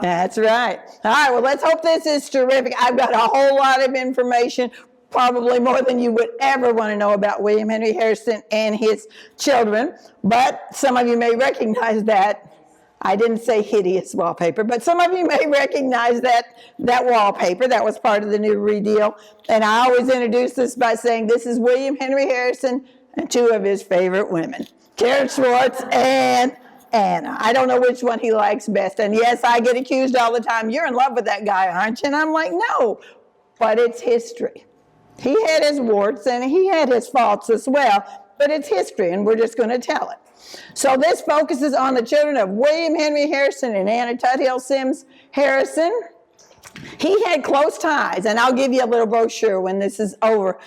That's right. All right, well, let's hope this is terrific. I've got a whole lot of information, probably more than you would ever want to know about William Henry Harrison and his children. But some of you may recognize that. I didn't say hideous wallpaper, but some of you may recognize that wallpaper. That was part of the new redeal. And I always introduce this by saying this is William Henry Harrison and two of his favorite women, Karen Schwartz and Anna. I don't know which one he likes best. And yes, I get accused all the time, you're in love with that guy, aren't you? And I'm like, no, but it's history. He had his warts and he had his faults as well, but it's history and we're just going to tell it. So this focuses on the children of William Henry Harrison and Anna Tuthill Sims Harrison. He had close ties, and I'll give you a little brochure when this is over.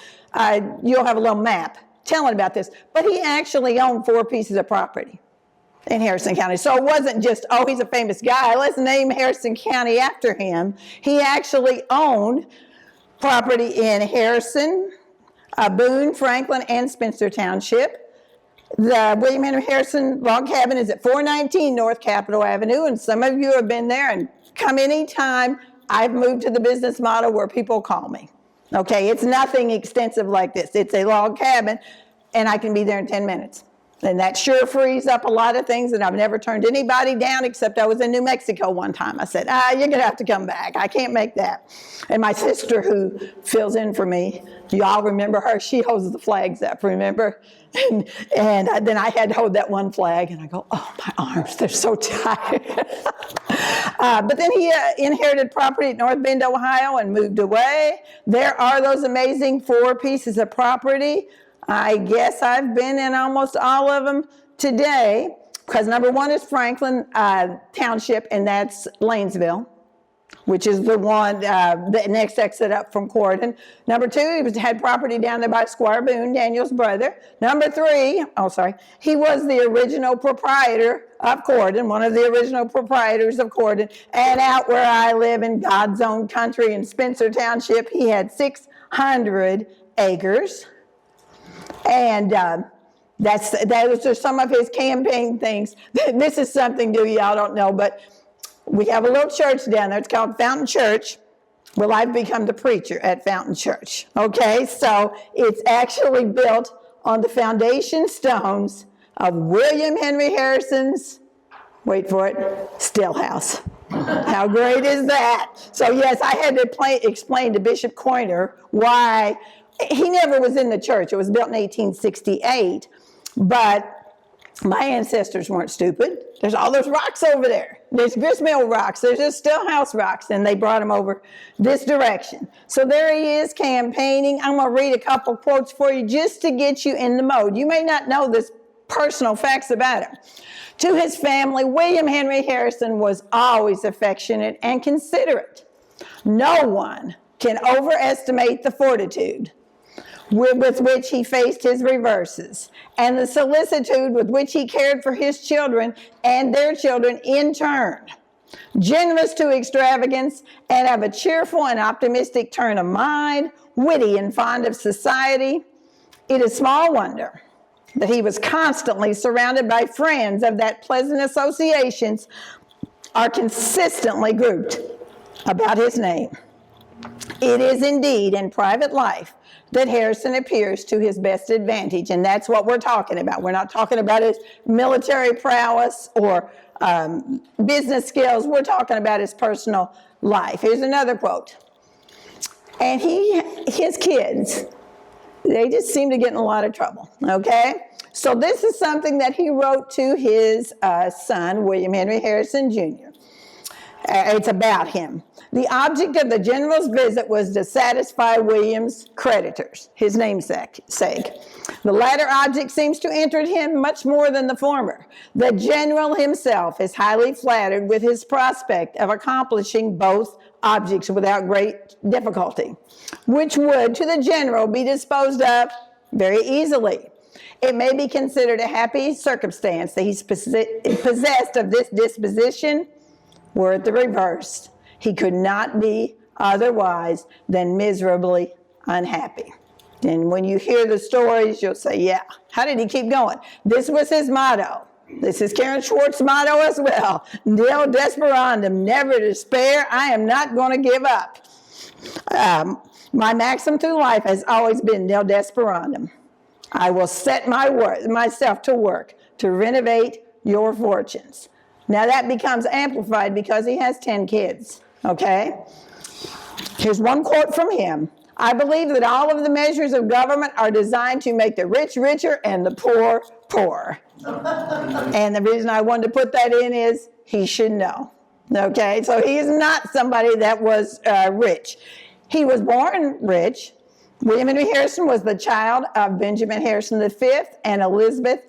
You'll have a little map telling about this. But he actually owned 4 pieces of property in Harrison County. So it wasn't just, oh, he's a famous guy, let's name Harrison County after him. He actually owned property in Harrison, Boone, Franklin, and Spencer Township. The William Henry Harrison log cabin is at 419 North Capitol Avenue, and some of you have been there, and come anytime. I've moved to the business model where people call me. Okay, it's nothing extensive like this. It's a log cabin, and I can be there in 10 minutes. And that sure frees up a lot of things, and I've never turned anybody down except I was in New Mexico one time. I said, you're going to have to come back. I can't make that. And my sister, who fills in for me, you all remember her? She holds the flags up, remember? And then I had to hold that one flag, and I go, oh, my arms, they're so tired. But then he inherited property at North Bend, Ohio, and moved away. There are those amazing 4 pieces of property. I guess I've been in almost all of them today, because number 1 is Franklin Township, and that's Lanesville, which is the one, the next exit up from Corden. Number 2, he had property down there by Squire Boone, Daniel's brother. Number 3, he was the original proprietor of Corden, one of the original proprietors of Corden. And out where I live in God's own country in Spencer Township, he had 600 acres. And those are some of his campaign things. This is something y'all don't know, but we have a little church down there. It's called Fountain Church. Well, I've become the preacher at Fountain Church. Okay, so it's actually built on the foundation stones of William Henry Harrison's, wait for it, still house. How great is that? So yes, I had to explain to Bishop Coiner why he never was in the church. It was built in 1868, but my ancestors weren't stupid. There's all those rocks over there. There's gristmill rocks. There's just Stillhouse rocks, and they brought them over this direction. So there he is campaigning. I'm going to read a couple quotes for you just to get you in the mode. You may not know this personal facts about him. To his family, William Henry Harrison was always affectionate and considerate. No one can overestimate the fortitude with which he faced his reverses, and the solicitude with which he cared for his children and their children in turn. Generous to extravagance and of a cheerful and optimistic turn of mind, witty and fond of society, it is small wonder that he was constantly surrounded by friends of that pleasant associations are consistently grouped about his name. It is indeed in private life that Harrison appears to his best advantage, and that's what we're talking about. We're not talking about his military prowess or business skills. We're talking about his personal life. Here's another quote. And his kids, they just seem to get in a lot of trouble, okay? So this is something that he wrote to his son, William Henry Harrison Jr. It's about him. The object of the general's visit was to satisfy William's creditors, his namesake. The latter object seems to interest him much more than the former. The general himself is highly flattered with his prospect of accomplishing both objects without great difficulty, which would, to the general, be disposed of very easily. It may be considered a happy circumstance that he's possessed of this disposition. Were it the reverse, he could not be otherwise than miserably unhappy. And when you hear the stories, you'll say, yeah, how did he keep going? This was his motto. This is Karen Schwartz's motto as well. Nil desperandum, never despair. I am not going to give up. My maxim through life has always been nil desperandum. I will set myself to work to renovate your fortunes. Now that becomes amplified because he has 10 kids, okay? Here's one quote from him. I believe that all of the measures of government are designed to make the rich richer and the poor poorer. And the reason I wanted to put that in is he should know. Okay, so he is not somebody that was rich. He was born rich. William Henry Harrison was the child of Benjamin Harrison V and Elizabeth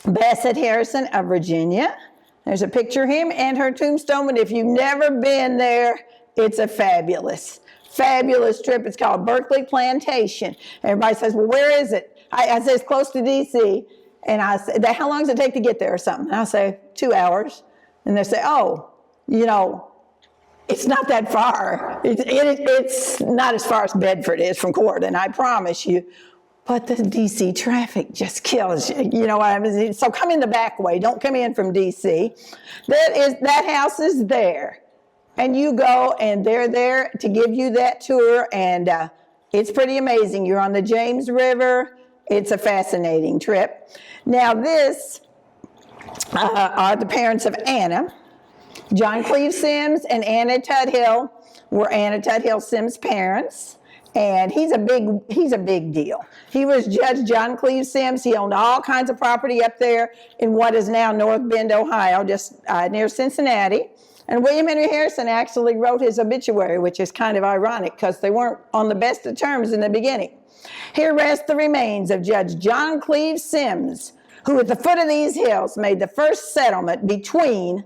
Bassett Harrison of Virginia. There's a picture of him and her tombstone, but if you've never been there, it's a fabulous trip. It's called Berkeley Plantation. Everybody says, well, where is it? I say it's close to D.C., and I say, how long does it take to get there or something? And I say, 2 hours. And they say, oh, you know, it's not that far. It's not as far as Bedford is from Corydon, I promise you. But the D.C. traffic just kills you. You know what I mean? So come in the back way. Don't come in from D.C. That house is there. And you go, and they're there to give you that tour, and it's pretty amazing. You're on the James River. It's a fascinating trip. Now, this are the parents of Anna. John Cleve Sims and Anna Tudhill were Anna Tudhill Sims' parents, and he's a big deal. He was Judge John Cleve Sims. He owned all kinds of property up there in what is now North Bend, Ohio, just near Cincinnati. And William Henry Harrison actually wrote his obituary, which is kind of ironic because they weren't on the best of terms in the beginning. Here rest the remains of Judge John Cleve Sims, who at the foot of these hills made the first settlement between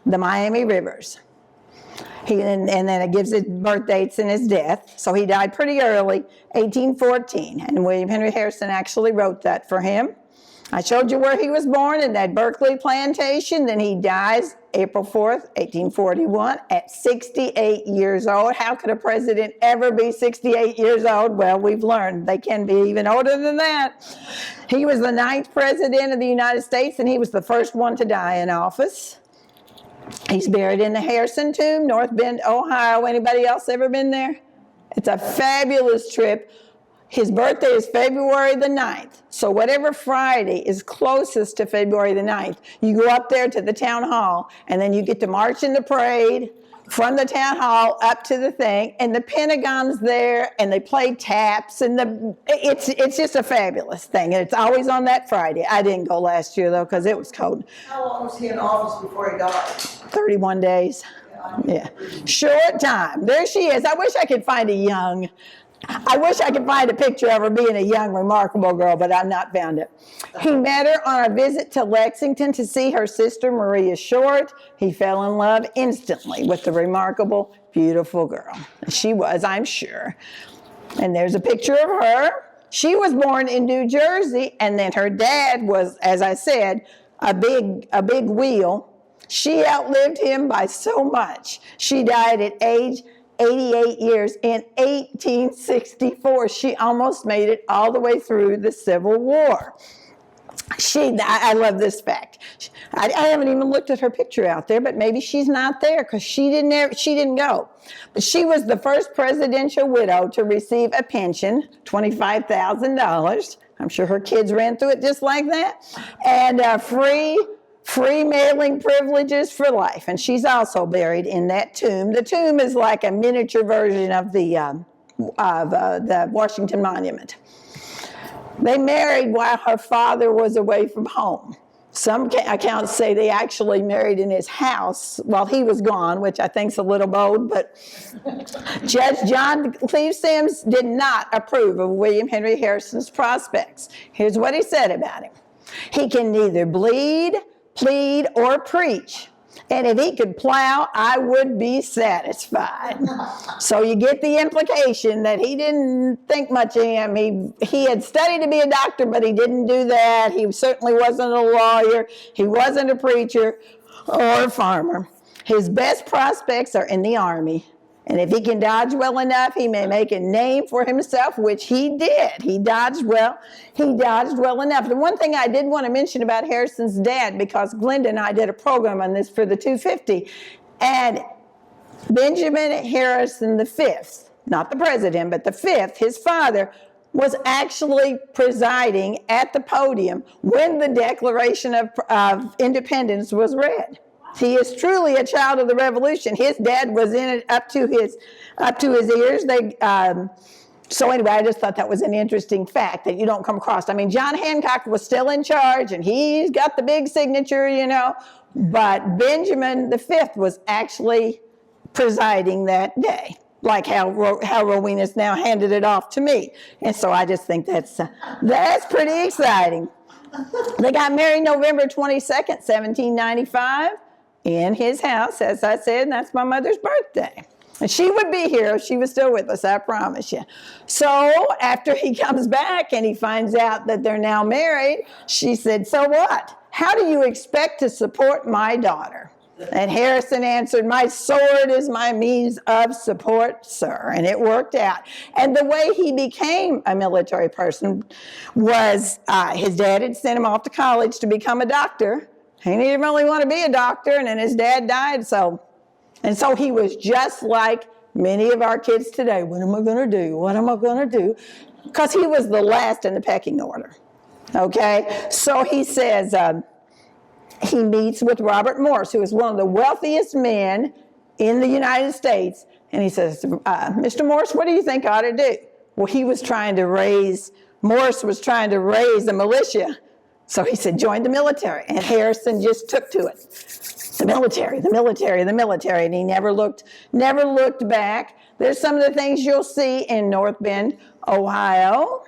the Miami rivers. And then it gives his birth dates and his death. So he died pretty early, 1814. And William Henry Harrison actually wrote that for him. I showed you where he was born in that Berkeley plantation. Then he dies April 4th, 1841 at 68 years old. How could a president ever be 68 years old? Well, we've learned they can be even older than that. He was the 9th president of the United States, and he was the first one to die in office. He's buried in the Harrison Tomb, North Bend, Ohio. Anybody else ever been there? It's a fabulous trip. His birthday is February the 9th. So whatever Friday is closest to February the 9th, you go up there to the town hall, and then you get to march in the parade from the town hall up to the thing, and the Pentagon's there, and they play taps, and it's just a fabulous thing, and it's always on that Friday. I didn't go last year, though, because it was cold. How long was he in office before he died? 31 days. Yeah. Short time. There she is. I wish I could find a picture of her being a young, remarkable girl, but I've not found it. He met her on a visit to Lexington to see her sister, Maria Short. He fell in love instantly with the remarkable, beautiful girl. She was, I'm sure. And there's a picture of her. She was born in New Jersey, and then her dad was, as I said, a big wheel. She outlived him by so much. She died at age 88 years in 1864. She almost made it all the way through the Civil War. I love this fact. I haven't even looked at her picture out there, but maybe she's not there because she didn't go. But she was the first presidential widow to receive a pension, $25,000. I'm sure her kids ran through it just like that. And free mailing privileges for life. And she's also buried in that tomb. The tomb is like a miniature version of the Washington Monument. They married while her father was away from home. Some accounts say they actually married in his house while he was gone, which I think is a little bold, but Judge John Cleve Sims did not approve of William Henry Harrison's prospects. Here's what he said about him. He can neither bleed, plead, or preach. And if he could plow, I would be satisfied. So you get the implication that he didn't think much of him. He had studied to be a doctor, but he didn't do that. He certainly wasn't a lawyer. He wasn't a preacher or a farmer. His best prospects are in the Army. And if he can dodge well enough, he may make a name for himself, which he did. He dodged well enough. The one thing I did want to mention about Harrison's dad, because Glenda and I did a program on this for the 250, and Benjamin Harrison V, not the president, but the fifth, his father, was actually presiding at the podium when the Declaration of Independence was read. He is truly a child of the Revolution. His dad was in it up to his ears. So anyway, I just thought that was an interesting fact that you don't come across. I mean, John Hancock was still in charge, and he's got the big signature, you know, but Benjamin V was actually presiding that day, like how Rowena's now handed it off to me. And so I just think that's pretty exciting. They got married November 22nd, 1795. In his house, as I said, and that's my mother's birthday. And she would be here if she was still with us, I promise you. So after he comes back and he finds out that they're now married, she said, "So what? How do you expect to support my daughter?" And Harrison answered, "My sword is my means of support, sir." And it worked out. And the way he became a military person was his dad had sent him off to college to become a doctor. He didn't really want to be a doctor, and then his dad died. So he was just like many of our kids today. What am I going to do? What am I going to do? Because he was the last in the pecking order. Okay? So he says he meets with Robert Morse, who is one of the wealthiest men in the United States. And he says, "Mr. Morse, what do you think I ought to do?" Well, Morse was trying to raise the militia. So he said, "Join the military." And Harrison just took to it. The military, the military, the military. And he never looked back. There's some of the things you'll see in North Bend, Ohio.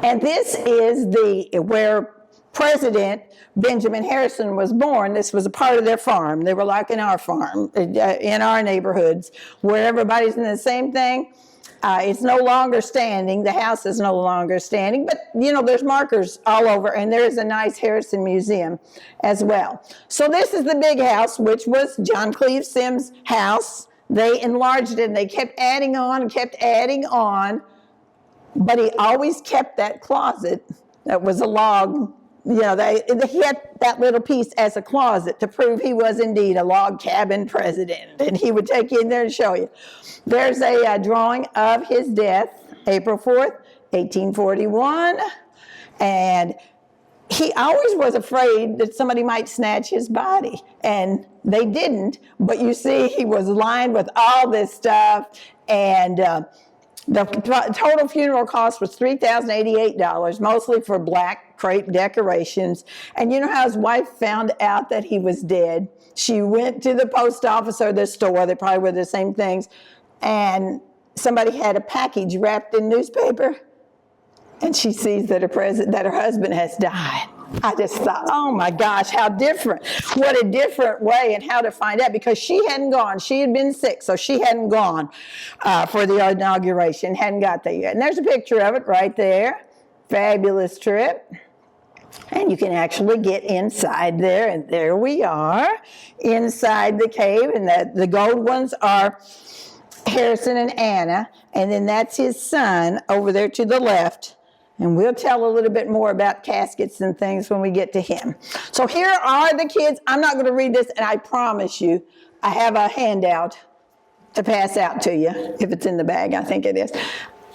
And this is where President Benjamin Harrison was born. This was a part of their farm. They were like in our farm, in our neighborhoods, where everybody's in the same thing. It's no longer standing. The house is no longer standing, but you know, there's markers all over, and there is a nice Harrison Museum as well. So this is the big house, which was John Cleve Sims' house. They enlarged it, and they kept adding on, but he always kept that closet that was a log. You know, he had that little piece as a closet to prove he was indeed a log cabin president. And he would take you in there and show you. There's a drawing of his death, April 4th, 1841. And he always was afraid that somebody might snatch his body. And they didn't. But you see, he was lined with all this stuff. And the total funeral cost was $3,088, mostly for black crepe decorations. And you know how his wife found out that he was dead? She went to the post office or the store, they probably were the same things, and somebody had a package wrapped in newspaper, and she sees that her husband has died. I just thought, oh my gosh, how different. What a different way, and how to find out, because she hadn't gone. She had been sick, so she hadn't gone for the inauguration, hadn't got there yet. And there's a picture of it right there. Fabulous trip. And you can actually get inside there, and there we are inside the cave, and the gold ones are Harrison and Anna, and then that's his son over there to the left. And we'll tell a little bit more about caskets and things when we get to him. So here are the kids. I'm not going to read this, and I promise you, I have a handout to pass out to you, if it's in the bag, I think it is.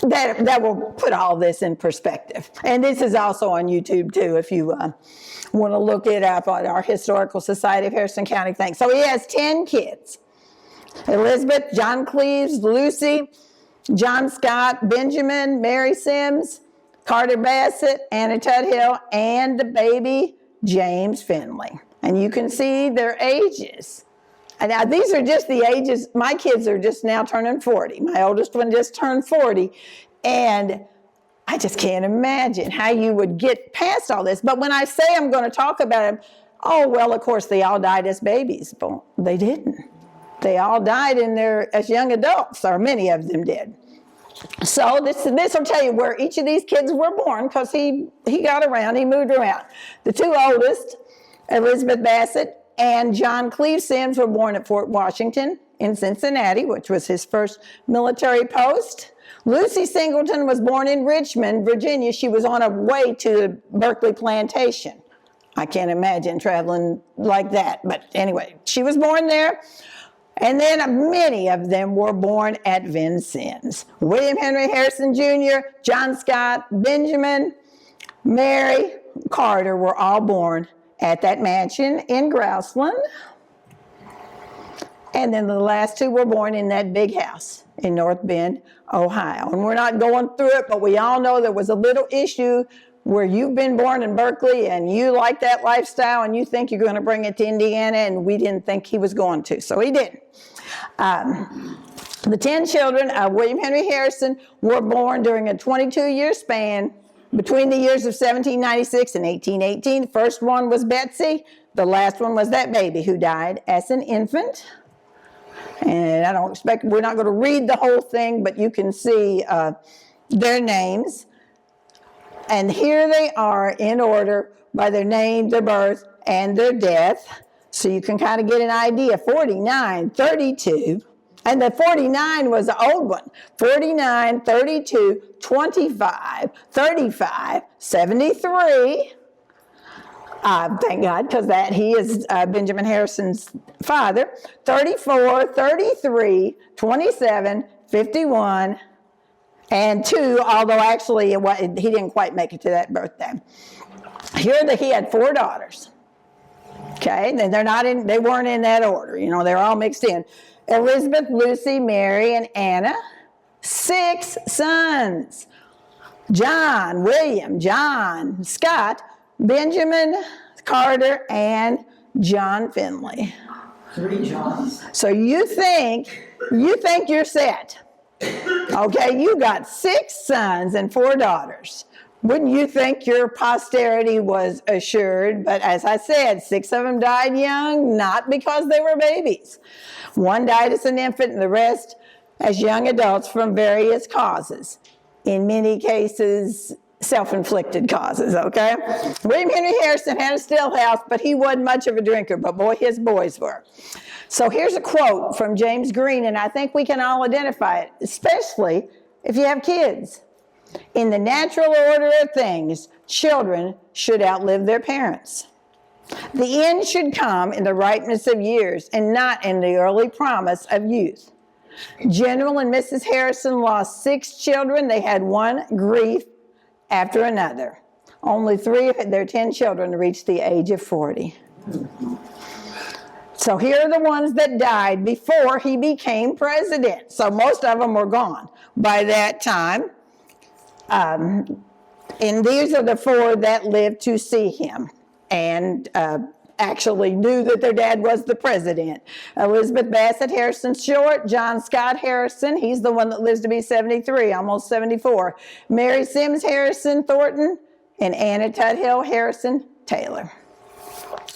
That will put all this in perspective. And this is also on YouTube, too, if you want to look it up on our Historical Society of Harrison County thing. So he has 10 kids. Elizabeth, John Cleves, Lucy, John Scott, Benjamin, Mary Sims, Carter Bassett, Anna Tuthill, and the baby, James Finley. And you can see their ages. And now these are just the ages. My kids are just now turning 40. My oldest one just turned 40. And I just can't imagine how you would get past all this. But when I say I'm going to talk about them, oh, well, of course, they all died as babies. But they didn't. They all died as young adults, or many of them did. So this will tell you where each of these kids were born, because he got around, he moved around. The two oldest, Elizabeth Bassett and John Cleve Sims, were born at Fort Washington in Cincinnati, which was his first military post. Lucy Singleton was born in Richmond, Virginia. She was on her way to the Berkeley plantation. I can't imagine traveling like that, but anyway, she was born there. And then many of them were born at Vincennes. William Henry Harrison Jr., John Scott, Benjamin, Mary, Carter were all born at that mansion in Grouseland. And then the last two were born in that big house in North Bend, Ohio. And we're not going through it, but we all know there was a little issue where you've been born in Berkeley and you like that lifestyle and you think you're going to bring it to Indiana, and we didn't think he was going to, so he didn't. The 10 children of William Henry Harrison were born during a 22-year span between the years of 1796 and 1818. The first one was Betsy. The last one was that baby who died as an infant. And I don't expect, we're not going to read the whole thing, but you can see their names. And here they are in order by their name, their birth, and their death. So you can kind of get an idea. 49, 32, and the 49 was the old one. 49, 32, 25, 35, 73. Thank God, because that he is Benjamin Harrison's father. 34, 33, 27, 51, and 2, although actually he didn't quite make it to that birthday. Here he had 4 daughters. Okay, and they weren't in that order. You know, they're all mixed in. Elizabeth, Lucy, Mary, and Anna. 6 sons. John, William, John, Scott, Benjamin, Carter, and John Finley. 3 Johns. So you think you're set. Okay, you got 6 sons and 4 daughters. Wouldn't you think your posterity was assured? But as I said, 6 of them died young, not because they were babies. 1 died as an infant and the rest as young adults from various causes. In many cases, self-inflicted causes, okay? William Henry Harrison had a still house, but he wasn't much of a drinker, but boy, his boys were. So here's a quote from James Green, and I think we can all identify it, especially if you have kids. In the natural order of things, children should outlive their parents. The end should come in the ripeness of years and not in the early promise of youth. General and Mrs. Harrison lost 6 children. They had one grief after another. Only 3 of their 10 children reached the age of 40. So here are the ones that died before he became president. So most of them were gone by that time. And these are the 4 that lived to see him and actually knew that their dad was the president. Elizabeth Bassett Harrison Short, John Scott Harrison, he's the one that lives to be 73, almost 74. Mary Sims Harrison Thornton, and Anna Tuthill Harrison Taylor.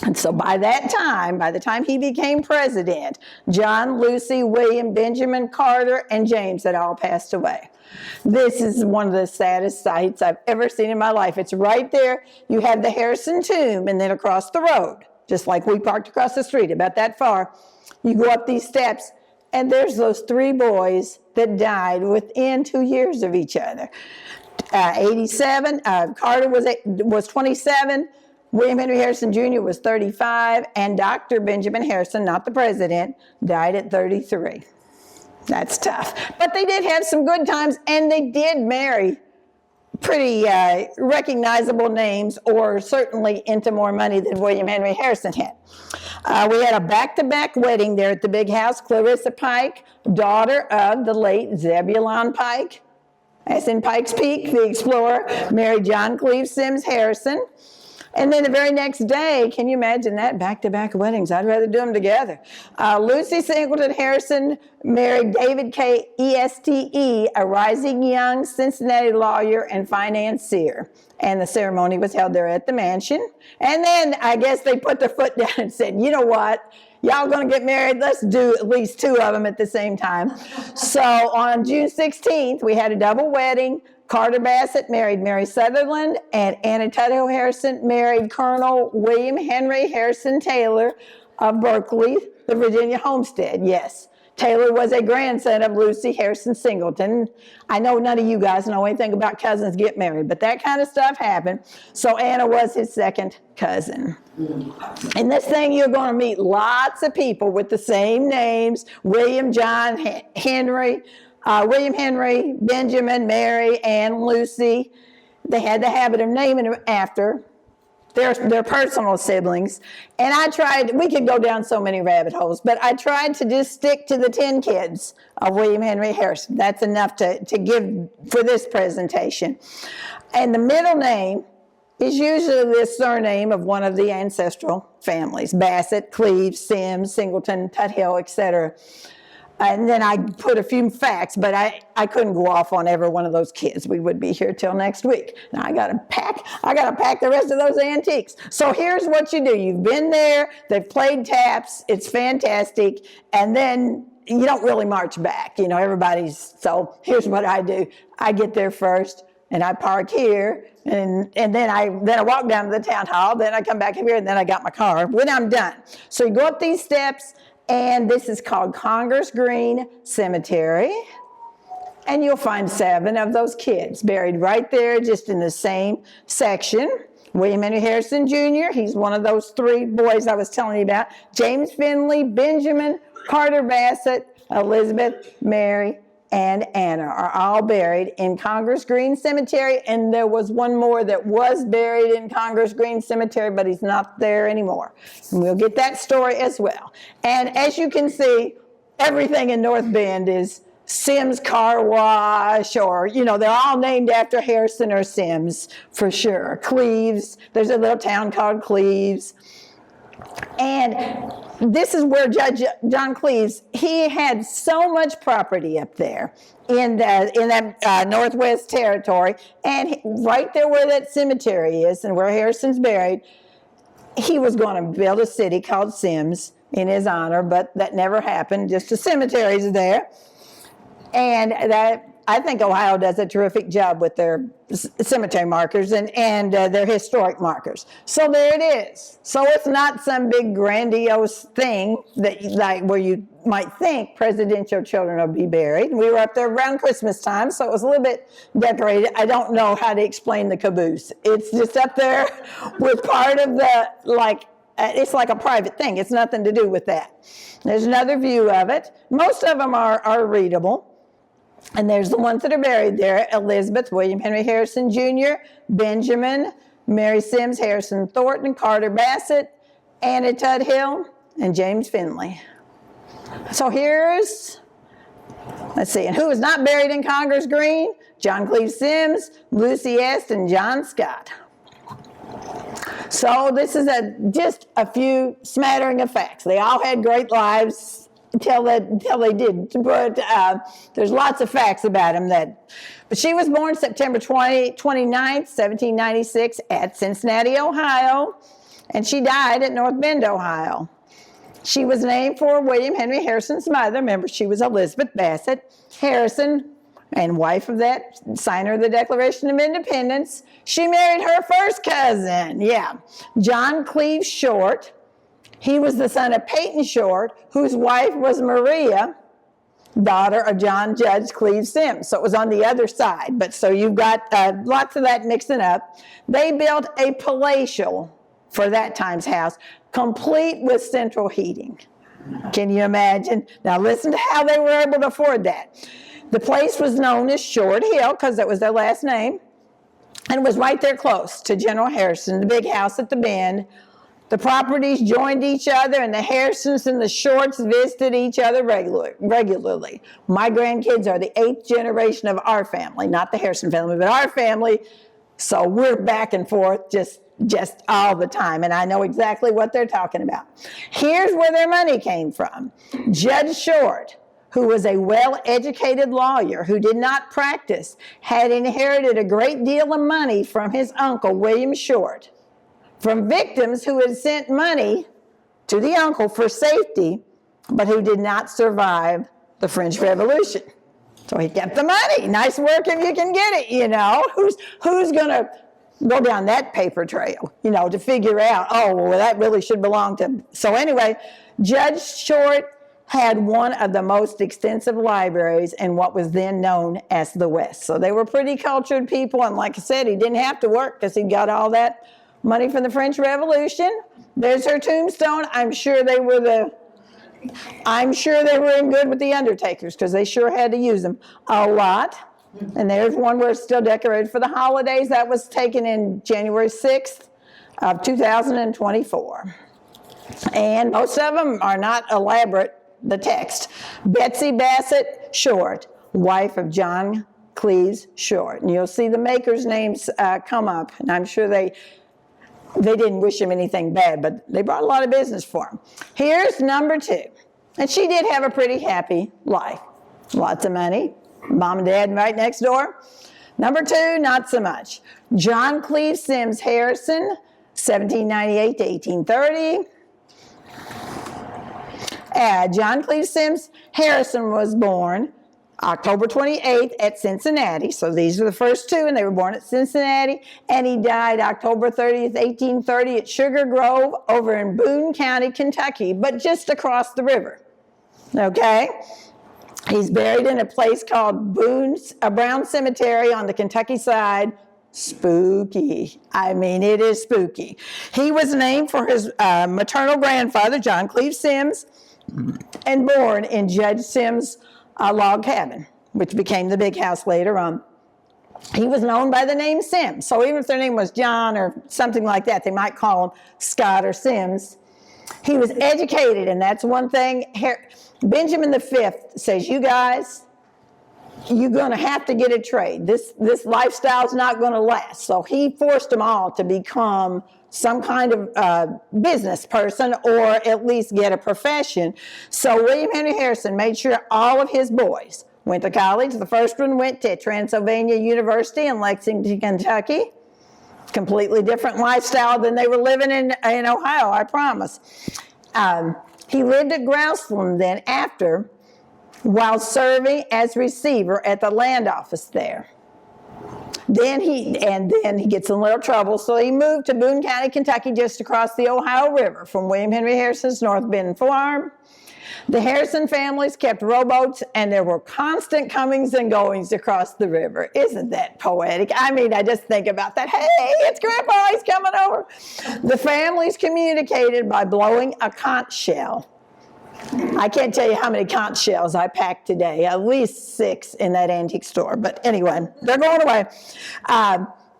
And so by the time he became president, John, Lucy, William, Benjamin, Carter, and James had all passed away. This is one of the saddest sights I've ever seen in my life. It's right there. You have the Harrison tomb, and then across the road, just like we parked across the street, about that far, you go up these steps, and there's those 3 boys that died within 2 years of each other. 87, Carter was 27, William Henry Harrison Jr. was 35, and Dr. Benjamin Harrison, not the president, died at 33. That's tough. But they did have some good times, and they did marry pretty recognizable names, or certainly into more money than William Henry Harrison had. We had a back-to-back wedding there at the big house. Clarissa Pike, daughter of the late Zebulon Pike, as in Pikes Peak, the explorer, married John Cleve Sims Harrison. And then the very next day, can you imagine that? Back-to-back weddings. I'd rather do them together. Lucy Singleton Harrison married David K. Este, a rising young Cincinnati lawyer and financier. And the ceremony was held there at the mansion. And then I guess they put their foot down and said, you know what? Y'all going to get married? Let's do at least 2 of them at the same time. So on June 16th, we had a double wedding. Carter Bassett married Mary Sutherland, and Anna Tuthill Harrison married Colonel William Henry Harrison Taylor of Berkeley, the Virginia homestead. Yes, Taylor was a grandson of Lucy Harrison Singleton. I know none of you guys know anything about cousins get married, but that kind of stuff happened. So Anna was his second cousin. In this thing, you're going to meet lots of people with the same names: William, John, Henry, Benjamin, Mary, and Lucy. They had the habit of naming them after their personal siblings. And we could go down so many rabbit holes, but I tried to just stick to the 10 kids of William Henry Harrison. That's enough to give for this presentation. And the middle name is usually the surname of one of the ancestral families: Bassett, Cleves, Sims, Singleton, Tuthill, etc. And then I put a few facts, but I couldn't go off on every one of those kids. We would be here till next week. Now I gotta pack the rest of those antiques. So here's what you do. You've been there, they've played taps, it's fantastic, and then you don't really march back. So here's what I do. I get there first, and I park here, and then I walk down to the town hall, then I come back here, and then I got my car when I'm done. So you go up these steps, and this is called Congress Green Cemetery. And you'll find 7 of those kids buried right there, just in the same section. William Henry Harrison Jr., he's one of those 3 boys I was telling you about. James Finley, Benjamin, Carter Bassett, Elizabeth, Mary, and Anna are all buried in Congress Green Cemetery. And there was one more that was buried in Congress Green Cemetery, but he's not there anymore. And we'll get that story as well. And as you can see, everything in North Bend is Sims Car Wash, or, they're all named after Harrison or Sims for sure. Cleves, there's a little town called Cleves. And this is where Judge John Cleves, he had so much property up there in that Northwest Territory. And right there where that cemetery is and where Harrison's buried, he was going to build a city called Sims in his honor, but that never happened. Just a cemetery's there. And I think Ohio does a terrific job with their cemetery markers and their historic markers. So there it is. So it's not some big grandiose thing where you might think presidential children will be buried. We were up there around Christmas time, so it was a little bit decorated. I don't know how to explain the caboose. It's just up there with part of it's like a private thing. It's nothing to do with that. There's another view of it. Most of them are readable. And there's the ones that are buried there: Elizabeth, William Henry Harrison Jr., Benjamin, Mary Sims Harrison Thornton, Carter Bassett, Anna Tuthill, and James Finley. So let's see, and who is not buried in Congress Green? John Cleves Sims, Lucy Est, and John Scott. So this is just a few smattering of facts. They all had great lives until they did, but there's lots of facts about him. But she was born September 29th, 1796 at Cincinnati, Ohio, and she died at North Bend, Ohio. She was named for William Henry Harrison's mother. Remember, she was Elizabeth Bassett Harrison, and wife of that signer of the Declaration of Independence. She married her first cousin, John Cleves Short. He was the son of Peyton Short, whose wife was Maria, daughter of John Judge Cleves Sims. So it was on the other side. But so you've got lots of that mixing up. They built a palatial, for that time's house, complete with central heating. Can you imagine? Now listen to how they were able to afford that. The place was known as Short Hill because that was their last name. And it was right there close to General Harrison, the big house at the Bend. The properties joined each other, and the Harrisons and the Shorts visited each other regularly. My grandkids are the 8th generation of our family, not the Harrison family, but our family. So we're back and forth just all the time, and I know exactly what they're talking about. Here's where their money came from. Judge Short, who was a well-educated lawyer who did not practice, had inherited a great deal of money from his uncle, William Short, from victims who had sent money to the uncle for safety, but who did not survive the French Revolution. So he kept the money. Nice work if you can get it, Who's going to go down that paper trail, to figure out, that really should belong to. So anyway, Judge Short had one of the most extensive libraries in what was then known as the West. So they were pretty cultured people, and like I said, he didn't have to work because he got all that money from the French Revolution. There's her tombstone. I'm sure they were in good with the undertakers because they sure had to use them a lot. And there's one where it's still decorated for the holidays. That was taken in January 6th of 2024. And most of them are not elaborate, the text. Betsy Bassett Short, wife of John Cleves Short. And you'll see the makers' names come up. And I'm sure they didn't wish him anything bad, but they brought a lot of business for him. Here's number 2. And she did have a pretty happy life. Lots of money. Mom and dad right next door. Number 2, not so much. John Cleves Sims Harrison, 1798 to 1830. John Cleves Sims Harrison was born October 28th at Cincinnati. So these are the first 2, and they were born at Cincinnati. And he died October 30th, 1830 at Sugar Grove over in Boone County, Kentucky, but just across the river. Okay? He's buried in a place called Brown Cemetery on the Kentucky side. Spooky. I mean, it is spooky. He was named for his maternal grandfather, John Cleves Sims, and born in Judge Sims' log cabin, which became the big house later on. He was known by the name Sims. So even if their name was John or something like that, they might call him Scott or Sims. He was educated, and that's one thing. Benjamin V says, you guys, you're going to have to get a trade. This lifestyle is not going to last. So he forced them all to become some kind of business person or at least get a profession. So William Henry Harrison made sure all of his boys went to college. The first one went to Transylvania University in Lexington, Kentucky. Completely different lifestyle than they were living in Ohio, I promise. He lived at Grouseland then after, while serving as receiver at the land office there. Then he gets in a little trouble, so he moved to Boone County, Kentucky, just across the Ohio River from William Henry Harrison's North Bend Farm. The Harrison families kept rowboats, and there were constant comings and goings across the river. Isn't that poetic? I mean, I just think about that. Hey, it's Grandpa, he's coming over. The families communicated by blowing a conch shell. I can't tell you how many conch shells I packed today, at least 6 in that antique store. But anyway, they're going away.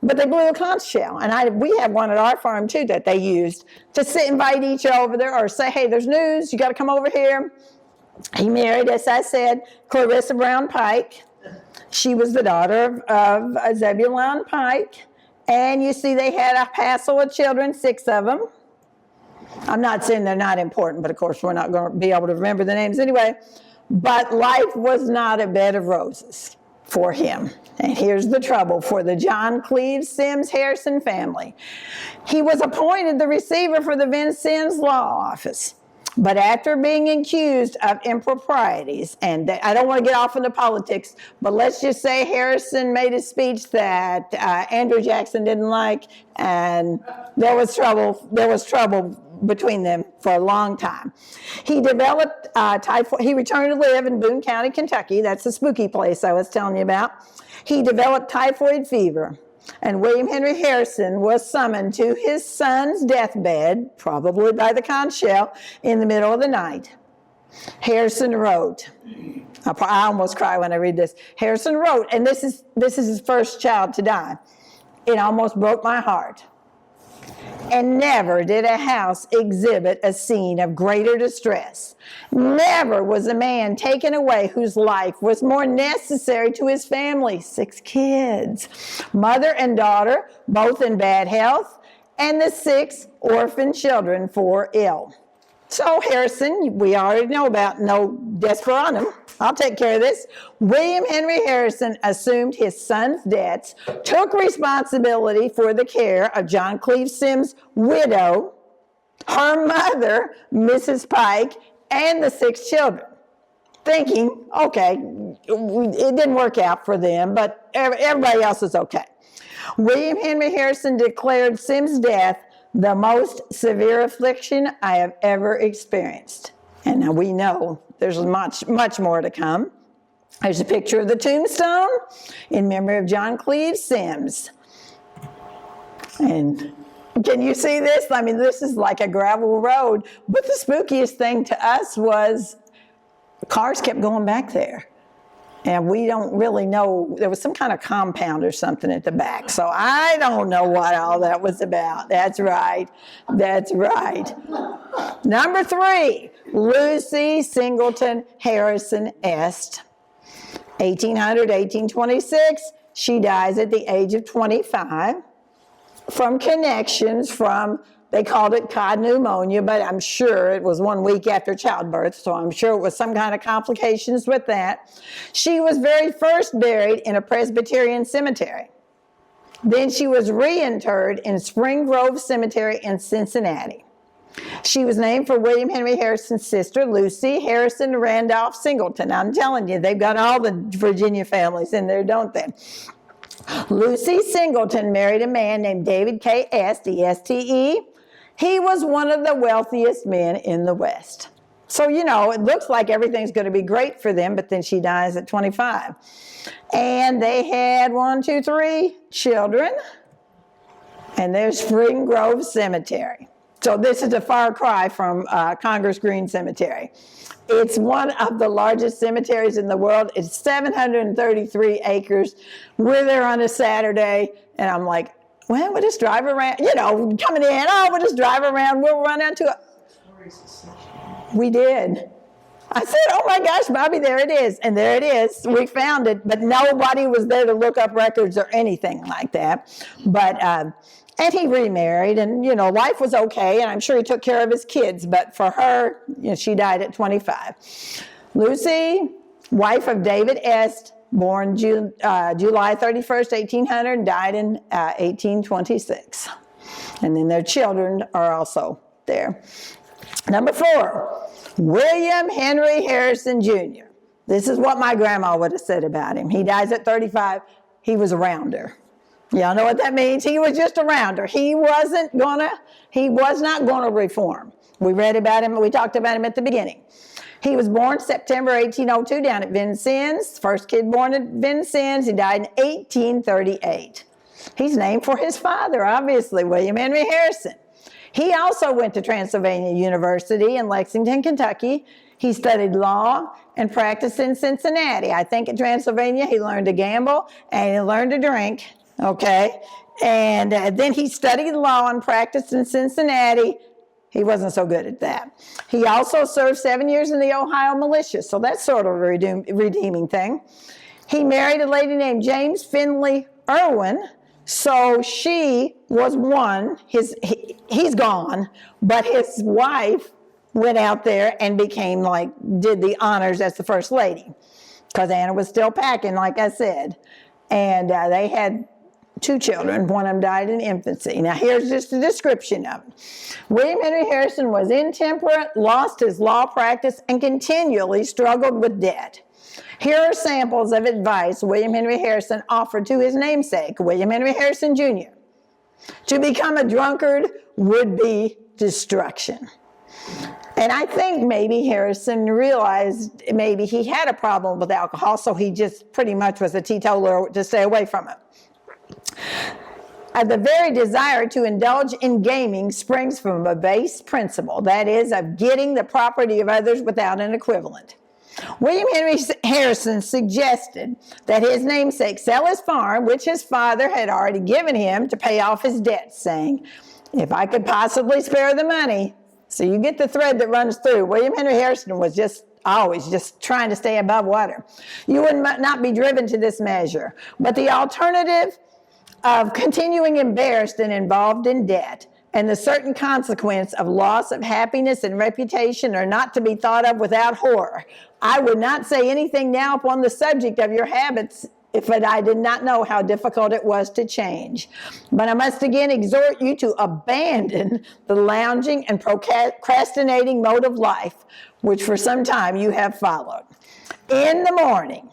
But they blew a conch shell. And we have one at our farm, too, that they used to invite each other over there or say, hey, there's news. You got to come over here. He married, as I said, Clarissa Brown Pike. She was the daughter of Zebulon Pike. And you see they had a passel of children, 6 of them. I'm not saying they're not important, but of course we're not going to be able to remember the names anyway. But life was not a bed of roses for him. And here's the trouble for the John Cleves Sims Harrison family. He was appointed the receiver for the Vincennes Law Office. But after being accused of improprieties, and I don't want to get off into politics, but let's just say Harrison made a speech that Andrew Jackson didn't like, and there was trouble between them for a long time. He developed typhoid. He returned to live in Boone County, Kentucky. That's the spooky place I was telling you about. He developed typhoid fever, and William Henry Harrison was summoned to his son's deathbed, probably by the conch shell, in the middle of the night. Harrison wrote, I almost cry when I read this. Harrison wrote, and this is his first child to die. It almost broke my heart. And never did a house exhibit a scene of greater distress. Never was a man taken away whose life was more necessary to his family. 6 kids, mother and daughter, both in bad health, and the 6 orphan children 4 ill. So Harrison, we already know about no desperandum. I'll take care of this. William Henry Harrison assumed his son's debts, took responsibility for the care of John Cleves Sims' widow, her mother, Mrs. Pike, and the 6 children, thinking, okay, it didn't work out for them, but everybody else is okay. William Henry Harrison declared Sims' death the most severe affliction I have ever experienced. And now we know there's much, much more to come. There's a picture of the tombstone in memory of John Cleve Sims. And can you see this? I mean, this is like a gravel road. But the spookiest thing to us was cars kept going back there. And we don't really know. There was some kind of compound or something at the back. So I don't know what all that was about. That's right. That's right. Number 3, Lucy Singleton Harrison Est. 1800, 1826. She dies at the age of 25 from connections from, they called it cod pneumonia, but I'm sure it was 1 week after childbirth, so I'm sure it was some kind of complications with that. She was very first buried in a Presbyterian cemetery. Then she was reinterred in Spring Grove Cemetery in Cincinnati. She was named for William Henry Harrison's sister, Lucy Harrison Randolph Singleton. I'm telling you, they've got all the Virginia families in there, don't they? Lucy Singleton married a man named David K. Est, E-S-T-E. He was one of the wealthiest men in the West. So, you know, it looks like everything's going to be great for them, but then she dies at 25. And they had 3 children. And there's Spring Grove Cemetery. So this is a far cry from Congress Green Cemetery. It's one of the largest cemeteries in the world. It's 733 acres. We're there on a Saturday, and I'm like, well, we'll just drive around, you know, coming in, we'll just drive around. We'll run into it. We did. I said, oh my gosh, Bobby, there it is. And there it is. We found it, but nobody was there to look up records or anything like that. But, and he remarried, and, you know, life was okay, and I'm sure he took care of his kids, but for her, you know, she died at 25. Lucy, wife of David Est, born July 31st, 1800, died in 1826. And then their children are also there. Number 4, William Henry Harrison Jr. This is what my grandma would have said about him. He dies at 35. He was a rounder. Y'all know what that means? He was just a rounder. He was not gonna reform. We read about him, we talked about him at the beginning. He was born September 1802 down at Vincennes. First kid born at Vincennes. He died in 1838. He's named for his father, obviously, William Henry Harrison. He also went to Transylvania University in Lexington, Kentucky. He studied law and practiced in Cincinnati. I think at Transylvania he learned to gamble and he learned to drink. Okay, and then he studied law and practiced in Cincinnati. He wasn't so good at that. He also served 7 years in the Ohio militia, so that's sort of a redeeming thing. He married a lady named James Finley Irwin, so she was one. He's gone, but his wife went out there and became did the honors as the first lady, because Anna was still packing, like I said, and they had 2 children. One of them died in infancy. Now here's just a description of it. William Henry Harrison was intemperate, lost his law practice, and continually struggled with debt. Here are samples of advice William Henry Harrison offered to his namesake, William Henry Harrison Jr. To become a drunkard would be destruction. And I think maybe Harrison realized maybe he had a problem with alcohol, so he just pretty much was a teetotaler to stay away from it. The very desire to indulge in gaming springs from a base principle, that is, of getting the property of others without an equivalent. William Henry Harrison suggested that his namesake sell his farm, which his father had already given him, to pay off his debts, saying, if I could possibly spare the money. So you get the thread that runs through. William Henry Harrison was always just trying to stay above water. You would not be driven to this measure. But the alternative of continuing embarrassed and involved in debt and the certain consequence of loss of happiness and reputation are not to be thought of without horror. I would not say anything now upon the subject of your habits if I did not know how difficult it was to change. But I must again exhort you to abandon the lounging and procrastinating mode of life, which for some time you have followed. In the morning,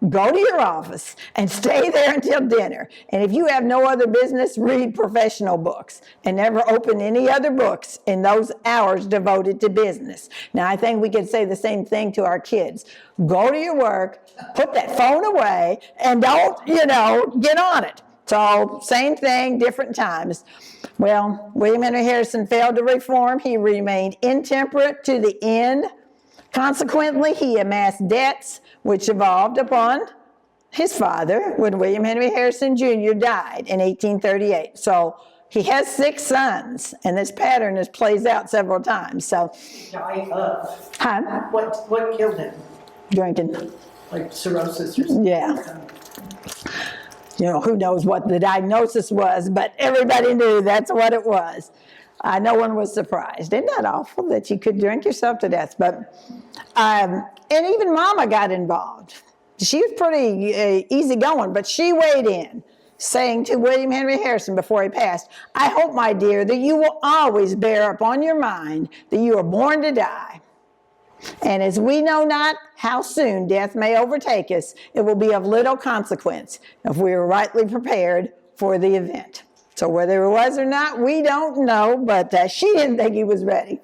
go to your office and stay there until dinner. And if you have no other business, read professional books and never open any other books in those hours devoted to business. Now, I think we could say the same thing to our kids. Go to your work, put that phone away, and don't, get on it. So, same thing, different times. Well, William Henry Harrison failed to reform. He remained intemperate to the end. Consequently, he amassed debts which evolved upon his father when William Henry Harrison Jr. died in 1838. So he has 6 sons, and this pattern plays out several times. So, Die of. huh? What killed him? Drinking. Like cirrhosis or something? Yeah. Who knows what the diagnosis was, but everybody knew that's what it was. No one was surprised. Isn't that awful that you could drink yourself to death? But, and even Mama got involved. She was pretty easygoing, but she weighed in, saying to William Henry Harrison before he passed, "I hope, my dear, that you will always bear upon your mind that you are born to die. And as we know not how soon death may overtake us, it will be of little consequence if we are rightly prepared for the event." So whether it was or not, we don't know, but she didn't think he was ready.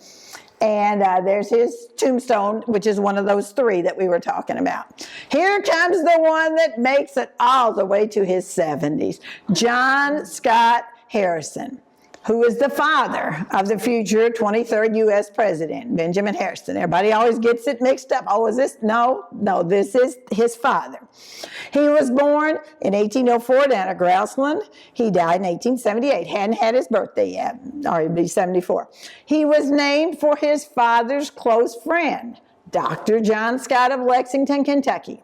And there's his tombstone, which is one of those 3 that we were talking about. Here comes the one that makes it all the way to his 70s, John Scott Harrison, who is the father of the future 23rd U.S. President, Benjamin Harrison. Everybody always gets it mixed up. Oh, is this? No, this is his father. He was born in 1804 down at Grouseland. He died in 1878. Hadn't had his birthday yet, or he'd be 74. He was named for his father's close friend, Dr. John Scott of Lexington, Kentucky.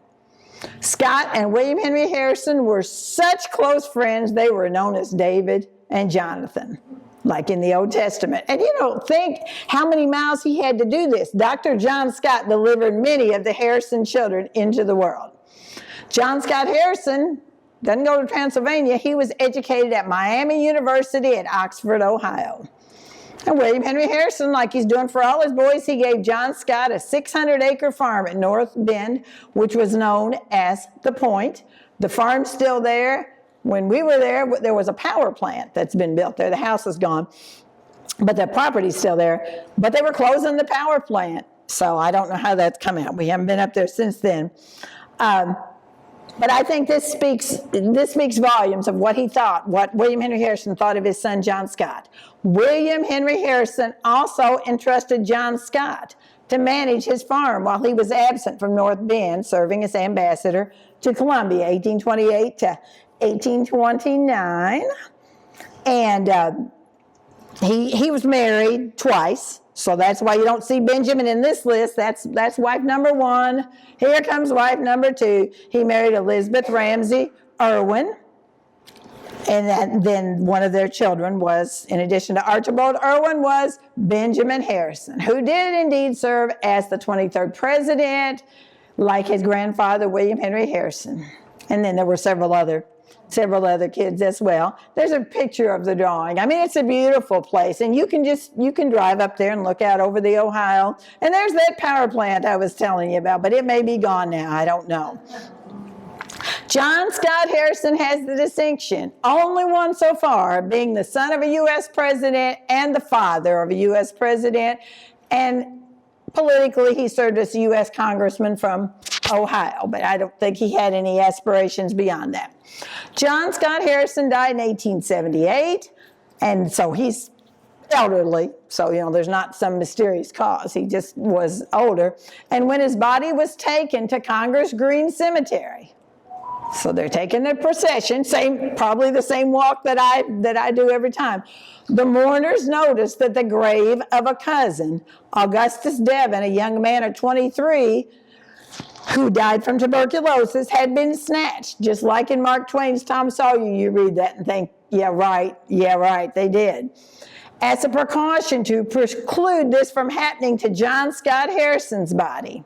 Scott and William Henry Harrison were such close friends, they were known as David and Jonathan, like in the Old Testament. And think how many miles he had to do this. Dr. John Scott delivered many of the Harrison children into the world. John Scott Harrison doesn't go to Transylvania. He was educated at Miami University at Oxford, Ohio. And William Henry Harrison, like he's doing for all his boys, he gave John Scott a 600-acre farm at North Bend, which was known as The Point. The farm's still there. When we were there, there was a power plant that's been built there. The house is gone, but the property's still there. But they were closing the power plant, so I don't know how that's come out. We haven't been up there since then. But I think this speaks volumes of what he thought, what William Henry Harrison thought of his son, John Scott. William Henry Harrison also entrusted John Scott to manage his farm while he was absent from North Bend, serving as ambassador to Columbia, 1828 to 1829. And he was married twice. So that's why you don't see Benjamin in this list. That's wife number 1. Here comes wife number 2. He married Elizabeth Ramsey Irwin. And then one of their children was, in addition to Archibald Irwin, was Benjamin Harrison, who did indeed serve as the 23rd president, like his grandfather, William Henry Harrison. And then there were several other kids as well. There's a picture of the drawing. I mean, it's a beautiful place, and you can drive up there and look out over the Ohio. And there's that power plant I was telling you about, but it may be gone now. I don't know. John Scott Harrison has the distinction, only one so far, being the son of a U.S. president and the father of a U.S. president. And politically, he served as a U.S. congressman from Ohio, but I don't think he had any aspirations beyond that. John Scott Harrison died in 1878, and so he's elderly, so there's not some mysterious cause. He just was older. And when his body was taken to Congress Green Cemetery, so they're taking the procession, probably the same walk that I do every time. The mourners noticed that the grave of a cousin, Augustus Devon, a young man of 23, who died from tuberculosis, had been snatched. Just like in Mark Twain's Tom Sawyer, you read that and think, yeah, right, they did. As a precaution to preclude this from happening to John Scott Harrison's body,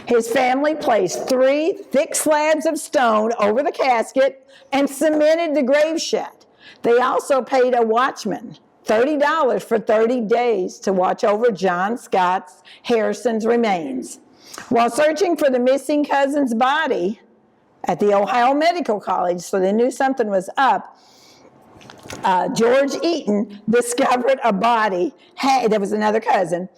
his family placed 3 thick slabs of stone over the casket and cemented the grave shut. They also paid a watchman $30 for 30 days to watch over John Scott Harrison's remains. While searching for the missing cousin's body, at the Ohio Medical College, so they knew something was up. George Eaton discovered a body, there was another cousin,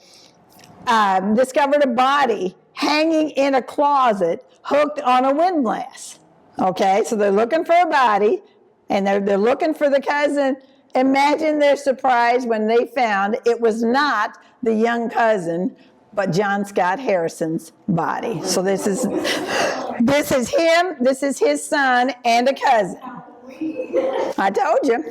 discovered a body hanging in a closet hooked on a windlass. Okay, so they're looking for a body, and they're looking for the cousin. Imagine their surprise when they found it was not the young cousin, but John Scott Harrison's body. So this is him, this is his son and a cousin. I told you.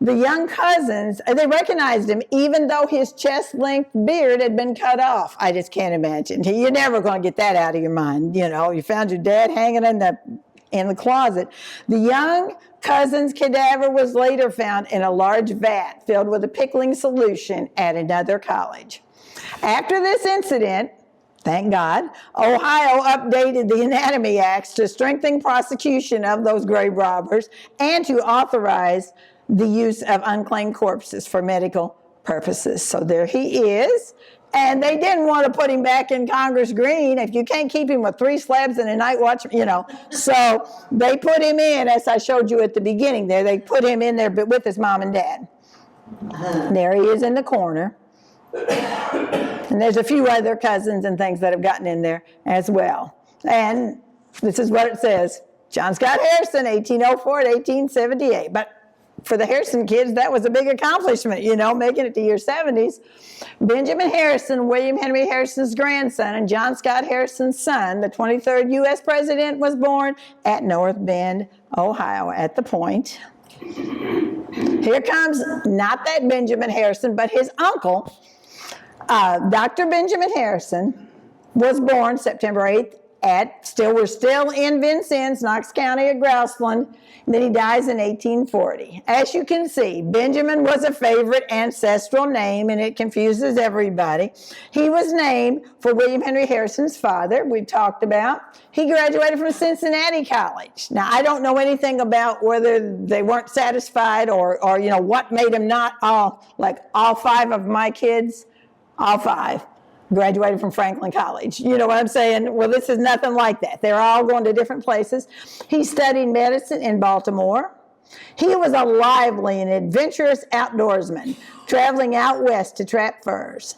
The young cousins, they recognized him even though his chest-length beard had been cut off. I just can't imagine. You're never going to get that out of your mind. You know, you found your dad hanging in the closet. The young cousin's cadaver was later found in a large vat filled with a pickling solution at another college. After this incident, thank God, Ohio updated the Anatomy Acts to strengthen prosecution of those grave robbers and to authorize the use of unclaimed corpses for medical purposes. So there he is. And they didn't want to put him back in Congress Green if you can't keep him with 3 slabs and a night watch, you know. So they put him in, as I showed you at the beginning there, they put him in there with his mom and dad. There he is in the corner. And there's a few other cousins and things that have gotten in there as well. And this is what it says. John Scott Harrison, 1804 to 1878. But for the Harrison kids, that was a big accomplishment, you know, making it to your 70s. Benjamin Harrison, William Henry Harrison's grandson, and John Scott Harrison's son, the 23rd U.S. president, was born at North Bend, Ohio, at the Point. Here comes, not that Benjamin Harrison, but his uncle, Dr. Benjamin Harrison, was born September 8th we're still in Vincennes, Knox County at Grouseland. And then he dies in 1840. As you can see, Benjamin was a favorite ancestral name, and it confuses everybody. He was named for William Henry Harrison's father, we talked about. He graduated from Cincinnati College. Now, I don't know anything about whether they weren't satisfied or you know, what made him not all 5 of my kids, all 5. Graduated from Franklin College. You know what I'm saying? Well, this is nothing like that. They're all going to different places. He studied medicine in Baltimore. He was a lively and adventurous outdoorsman, traveling out west to trap furs.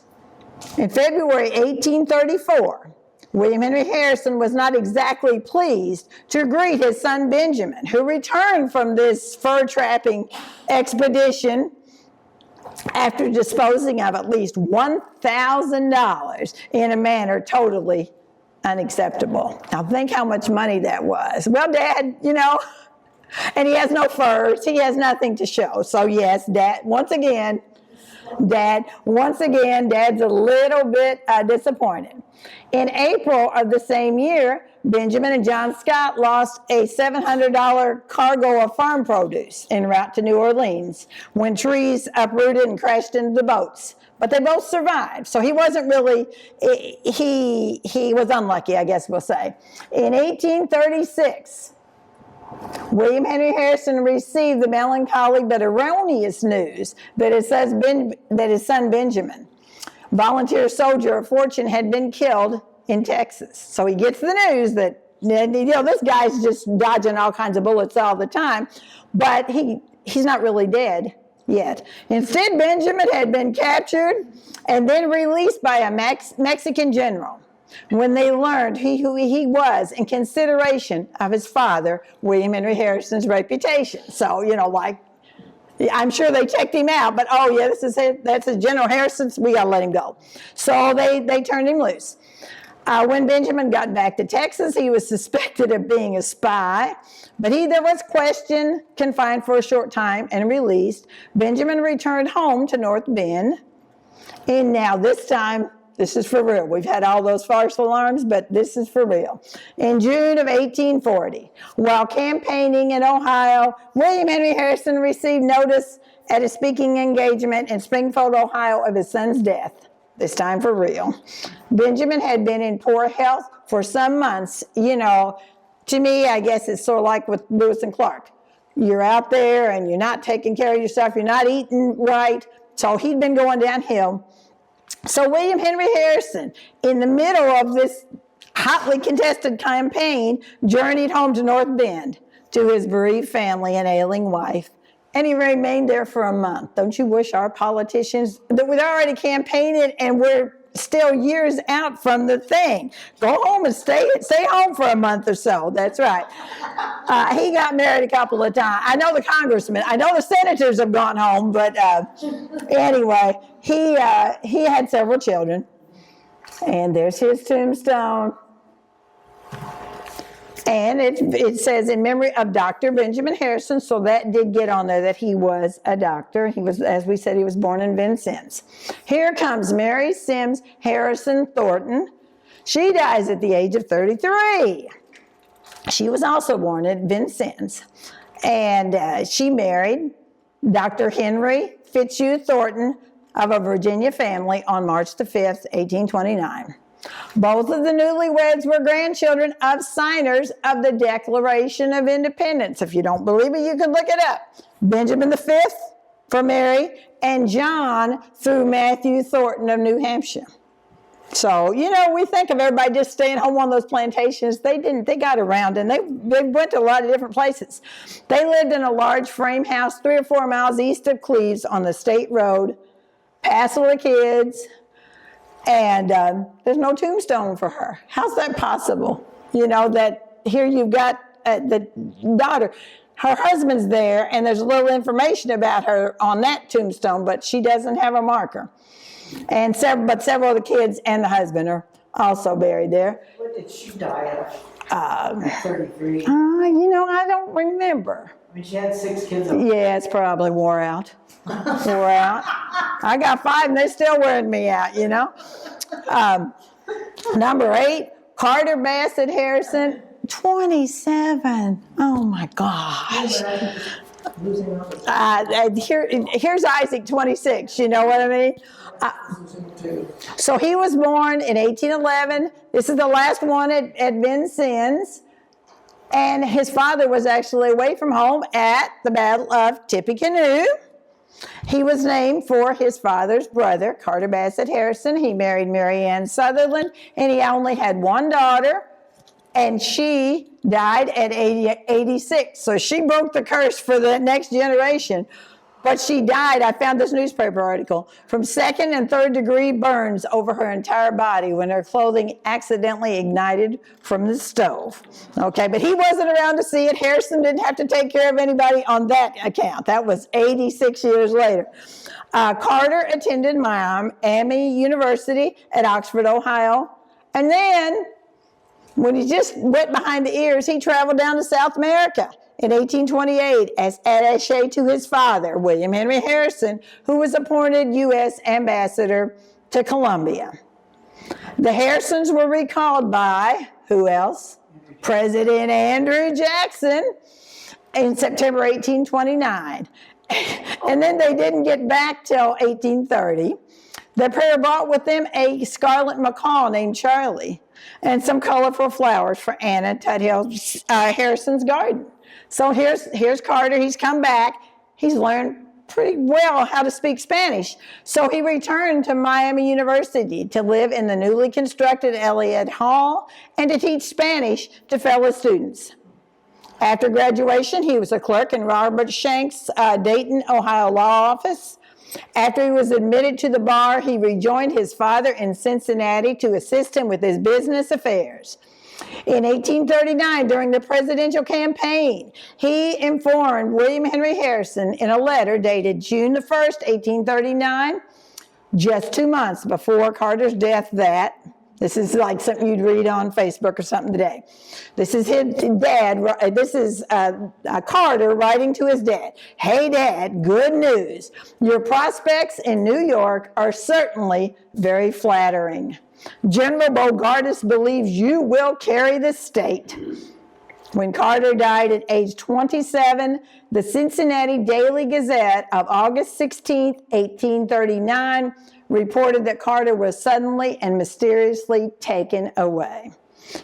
In February 1834, William Henry Harrison was not exactly pleased to greet his son Benjamin, who returned from this fur trapping expedition after disposing of at least $1,000 in a manner totally unacceptable. Now think how much money that was. Well, Dad, you know, and he has no furs. He has nothing to show. So yes, Dad's a little bit disappointed. In April of the same year, Benjamin and John Scott lost a $700 cargo of farm produce en route to New Orleans when trees uprooted and crashed into the boats. But they both survived. So he wasn't really, he was unlucky, I guess we'll say. In 1836, William Henry Harrison received the melancholy but erroneous news that his son Benjamin, volunteer soldier of fortune, had been killed in Texas. So he gets the news that, you know, this guy's just dodging all kinds of bullets all the time, but he's not really dead yet. Instead, Benjamin had been captured and then released by a Mexican general when they learned who he was in consideration of his father, William Henry Harrison's reputation. So, you know, I'm sure they checked him out, but oh yeah, that's a General Harrison, we gotta let him go. So they turned him loose. When Benjamin got back to Texas, he was suspected of being a spy, but there was questioned, confined for a short time, and released. Benjamin returned home to North Bend, and now this time, this is for real. We've had all those false alarms, but this is for real. In June of 1840, while campaigning in Ohio, William Henry Harrison received notice at a speaking engagement in Springfield, Ohio, of his son's death. This time for real. Benjamin had been in poor health for some months. You know, to me, I guess it's sort of like with Lewis and Clark. You're out there and you're not taking care of yourself. You're not eating right. So he'd been going downhill. So William Henry Harrison, in the middle of this hotly contested campaign, journeyed home to North Bend to his bereaved family and ailing wife. And he remained there for a month. Don't you wish our politicians, that we'd already campaigned and we're still years out from the thing. Go home and stay home for a month or so. That's right. He got married a couple of times. I know the congressmen, I know the senators have gone home, but anyway, he had several children. And there's his tombstone. And it says in memory of Dr. Benjamin Harrison, so that did get on there that he was a doctor. He was, as we said, he was born in Vincennes. Here comes Mary Sims Harrison Thornton. She dies at the age of 33. She was also born at Vincennes. And she married Dr. Henry Fitzhugh Thornton of a Virginia family on March the 5th, 1829. Both of the newlyweds were grandchildren of signers of the Declaration of Independence. If you don't believe it, you can look it up. Benjamin the Fifth for Mary and John through Matthew Thornton of New Hampshire. So, you know, we think of everybody just staying home on those plantations. They didn't. They got around, and they went to a lot of different places. They lived in a large frame house 3 or 4 miles east of Cleves on the state road. Passel the kids. And there's no tombstone for her. How's that possible? You know, that here you've got the daughter. Her husband's there, and there's a little information about her on that tombstone, but she doesn't have a marker. And several of the kids and the husband are also buried there. What did she die of? 33. You know, I don't remember. I mean, she had 6 kids. Yeah, it's probably wore out. Wore out. I got 5 and they're still wearing me out, you know. Number 8, Carter Bassett Harrison, 27. Oh my gosh. Here's Isaac, 26. You know what I mean? So he was born in 1811. This is the last one at Vincennes. And his father was actually away from home at the Battle of Tippecanoe. He was named for his father's brother, Carter Bassett Harrison. He married Mary Ann Sutherland, and he only had one daughter, and she died at 86. So she broke the curse for the next generation. But she died, I found this newspaper article, from 2nd and 3rd degree burns over her entire body when her clothing accidentally ignited from the stove. Okay, but he wasn't around to see it. Harrison didn't have to take care of anybody on that account. That was 86 years later. Carter attended Miami University at Oxford, Ohio. And then, when he just went behind the ears, he traveled down to South America in 1828 as attaché to his father, William Henry Harrison, who was appointed U.S. ambassador to Colombia. The Harrisons were recalled by, who else? President Andrew Jackson in September 1829. And then they didn't get back till 1830. The pair brought with them a scarlet macaw named Charlie and some colorful flowers for Anna Tuthill Harrison's garden. So here's Carter. He's come back. He's learned pretty well how to speak Spanish. So he returned to Miami University to live in the newly constructed Elliott Hall and to teach Spanish to fellow students. After graduation, he was a clerk in Robert Shank's Dayton, Ohio law office. After he was admitted to the bar, he rejoined his father in Cincinnati to assist him with his business affairs. In 1839, during the presidential campaign, he informed William Henry Harrison in a letter dated June the 1st, 1839, just 2 months before Carter's death, that, this is like something you'd read on Facebook or something today. This is his dad, this is Carter writing to his dad. Hey Dad, good news. Your prospects in New York are certainly very flattering. General Bogardus believes you will carry the state. When Carter died at age 27, the Cincinnati Daily Gazette of August 16, 1839, reported that Carter was suddenly and mysteriously taken away.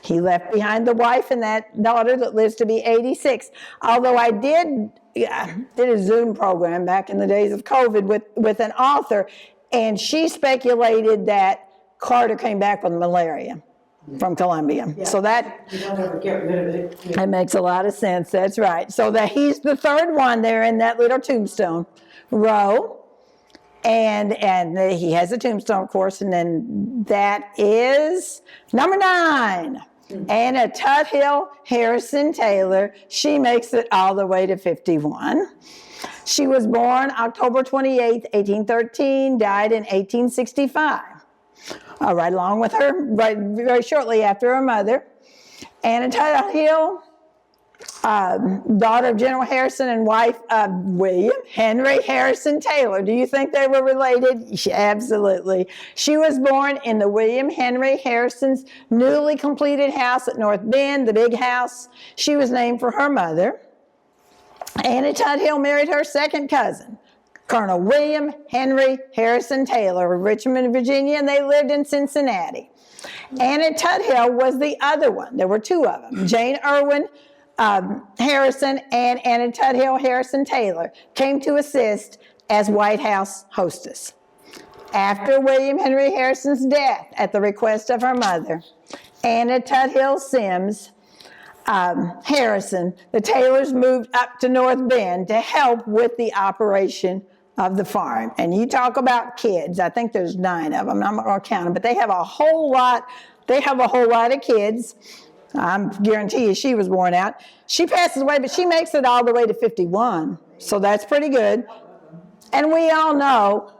He left behind the wife and that daughter that lives to be 86. Although I did a Zoom program back in the days of COVID with an author, and she speculated that Carter came back with malaria. from Columbia. So that You don't ever get rid of it. it makes a lot of sense. That's right. So that he's the third one there in that little tombstone row. And he has a tombstone, of course, and then that is number 9. Anna Tuthill Harrison Taylor. She makes it all the way to 51. She was born October 28th, 1813, died in 1865. Right along with her, right very shortly after her mother. Anna Tuthill, daughter of General Harrison and wife of William Henry Harrison Taylor. Do you think they were related? Absolutely. She was born in the William Henry Harrison's newly completed house at North Bend, the big house. She was named for her mother. Anna Tuthill married her second cousin, Colonel William Henry Harrison Taylor of Richmond, Virginia, and they lived in Cincinnati. Anna Tuthill was the other one. There were 2 of them. Jane Irwin Harrison and Anna Tuthill Harrison Taylor came to assist as White House hostess. After William Henry Harrison's death at the request of her mother, Anna Tuthill Sims Harrison, the Taylors moved up to North Bend to help with the operation of the farm. And you talk about kids, I think there's 9 of them, I'm not going to count them, but they have a whole lot of kids. I guarantee you she was worn out. She passes away, but she makes it all the way to 51. So that's pretty good. And we all know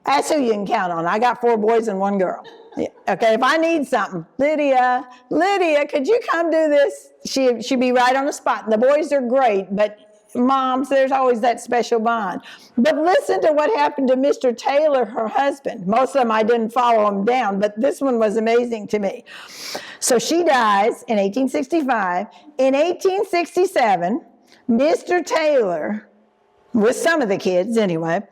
that's who you can count on. I got 4 boys and 1 girl. Yeah. Okay, if I need something, Lydia, could you come do this? She'd be right on the spot. The boys are great, but moms, there's always that special bond. But listen to what happened to Mr. Taylor, her husband. Most of them I didn't follow them down, but this one was amazing to me. So she dies in 1865. In 1867, Mr. Taylor, with some of the kids anyway,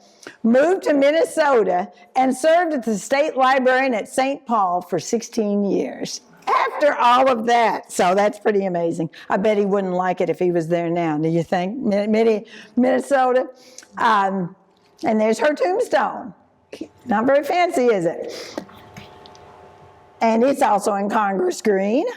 moved to Minnesota and served at the state librarian at St. Paul for 16 years. After all of that, so that's pretty amazing. I bet he wouldn't like it if he was there now, do you think? Minnesota. And there's her tombstone. Not very fancy, is it? And it's also in Congress green.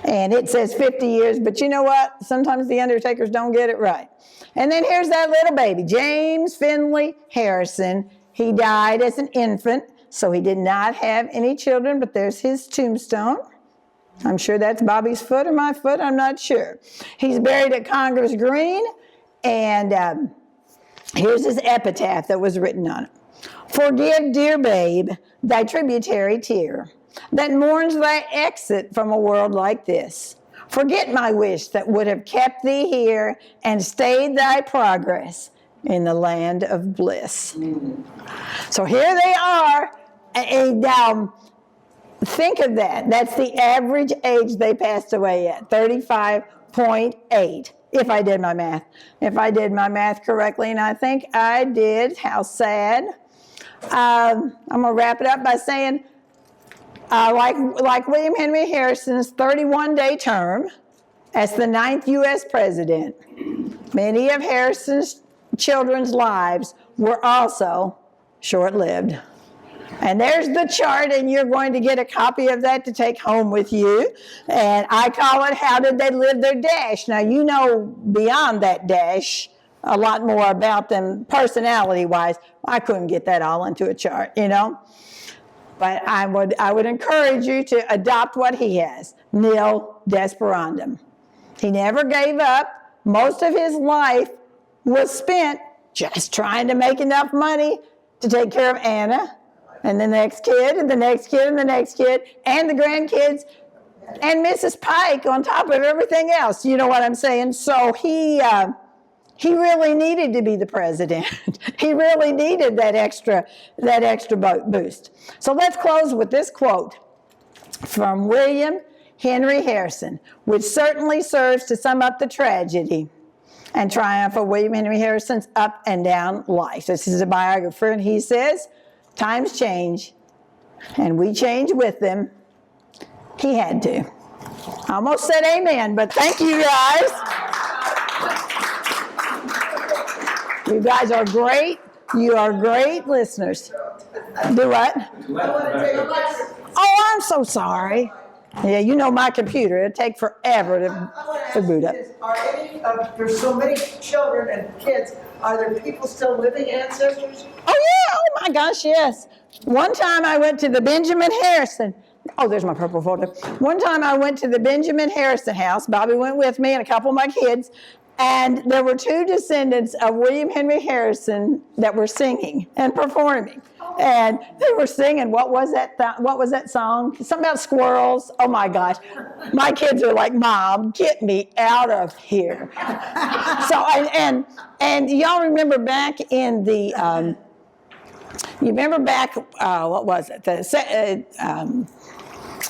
And it says 50 years, but you know what? Sometimes the undertakers don't get it right. And then here's that little baby, James Finley Harrison. He died as an infant, so he did not have any children, but there's his tombstone. I'm sure that's Bobby's foot or my foot, I'm not sure. He's buried at Congress Green, and here's his epitaph that was written on it. Forgive, dear babe, thy tributary tear, that mourns thy exit from a world like this. Forget my wish that would have kept thee here and stayed thy progress in the land of bliss. So here they are, and think of that. That's the average age they passed away at, 35.8, if I did my math. If I did my math correctly, and I think I did, how sad. I'm going to wrap it up by saying, like William Henry Harrison's 31-day term as the 9th U.S. president, many of Harrison's children's lives were also short-lived. And there's the chart, and you're going to get a copy of that to take home with you. And I call it, How Did They Live Their Dash? Now, you know beyond that dash a lot more about them personality-wise. I couldn't get that all into a chart, you know. But I would encourage you to adopt what he has, nil desperandum. He never gave up. Most of his life was spent just trying to make enough money to take care of Anna and the next kid and the next kid and the next kid and the grandkids and Mrs. Pike on top of everything else. You know what I'm saying? So he really needed to be the president. He really needed that extra boost. So let's close with this quote from William Henry Harrison, which certainly serves to sum up the tragedy and triumph of William Henry Harrison's up and down life. This is a biographer, and he says, times change, and we change with them. He had to. I almost said amen, but thank you guys. You guys are great. You are great listeners. Do what? Oh, I'm so sorry. Yeah, you know my computer. It'd take forever I want to to ask boot you up. this, are any of, there's so many children and kids, are there people still living ancestors? Oh, yeah. Oh, my gosh, yes. One time I went to the Benjamin Harrison. Oh, there's my purple photo. One time I went to the Benjamin Harrison house. Bobby went with me and a couple of my kids. And there were two descendants of William Henry Harrison that were singing and performing. And they were singing, what was that song? Something about squirrels. Oh my gosh. My kids are like, Mom, get me out of here. So, and y'all remember back in the, you remember back, what was it? The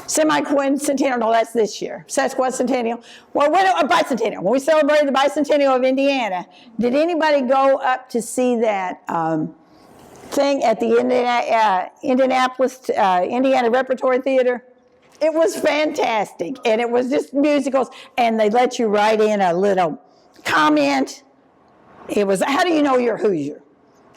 semi-quincentennial, no, that's this year. Sesquicentennial. Well, bicentennial. When we celebrated the bicentennial of Indiana, did anybody go up to see that thing at the Indianapolis, Indiana Repertory Theater? It was fantastic, and it was just musicals, and they let you write in a little comment. It was, how do you know you're Hoosier?